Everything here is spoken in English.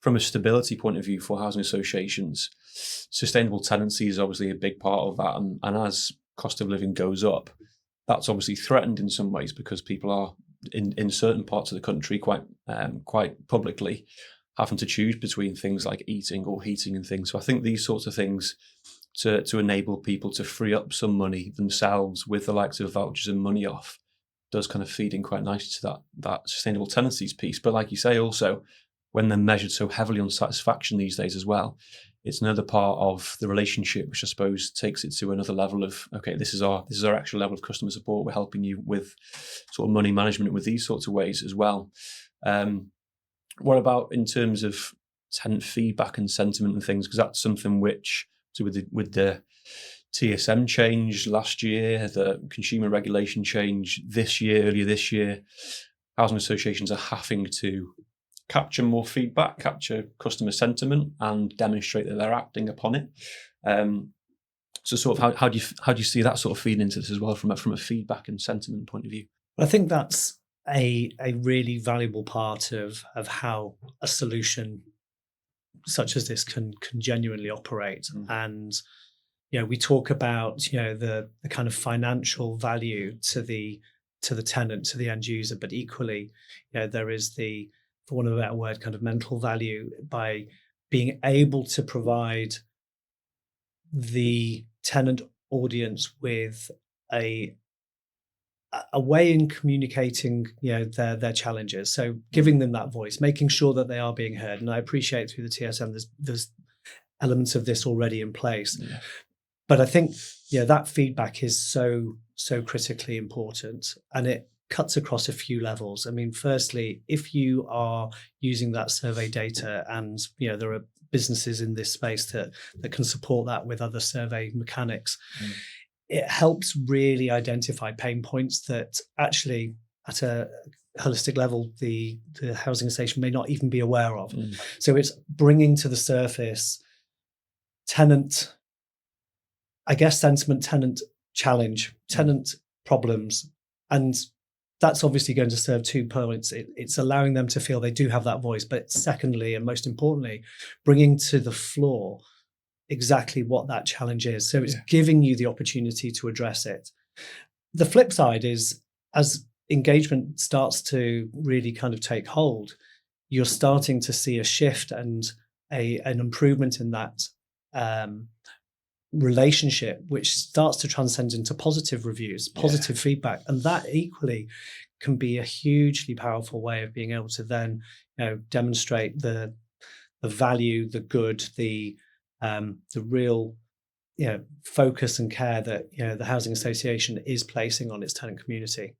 from a stability point of view for housing associations, sustainable tenancy is obviously a big part of that. And as cost of living goes up, that's obviously threatened in some ways because people are in certain parts of the country quite publicly having to choose between things like eating or heating and things. So I think these sorts of things to enable people to free up some money themselves with the likes of vouchers and money off does kind of feed in quite nicely to that sustainable tenancies piece. But like you say, also, when they're measured so heavily on satisfaction these days as well, it's another part of the relationship, which I suppose takes it to another level of, okay, this is our actual level of customer support. We're helping you with sort of money management with these sorts of ways as well. What about in terms of tenant feedback and sentiment and things? Because that's something which, so with the TSM change last year, the consumer regulation change earlier this year, housing associations are having to capture more feedback, capture customer sentiment, and demonstrate that they're acting upon it. So, sort of, how do you see that sort of feeding into this as well from a feedback and sentiment point of view? I think that's a really valuable part of how a solution such as this can genuinely operate. And we talk about the kind of financial value to the tenant, to the end user, but equally there is the, for want of a better word, kind of mental value by being able to provide the tenant audience with a way in communicating their challenges. So giving them that voice, making sure that they are being heard. And I appreciate through the TSM there's elements of this already in place. Yeah. But I think that feedback is so critically important, and it cuts across a few levels. I mean, firstly, if you are using that survey data, and there are businesses in this space that can support that with other survey mechanics, it helps really identify pain points that actually at a holistic level the housing association may not even be aware of. So it's bringing to the surface tenant, I guess, sentiment, tenant challenge, tenant problems. And that's obviously going to serve 2 points. It's allowing them to feel they do have that voice, but secondly, and most importantly, bringing to the floor exactly what that challenge is. So it's giving you the opportunity to address it. The flip side is, as engagement starts to really kind of take hold, you're starting to see a shift and an improvement in that relationship, which starts to transcend into positive reviews, positive feedback. And that equally can be a hugely powerful way of being able to then demonstrate the value, the good, the real focus and care that the housing association is placing on its tenant community.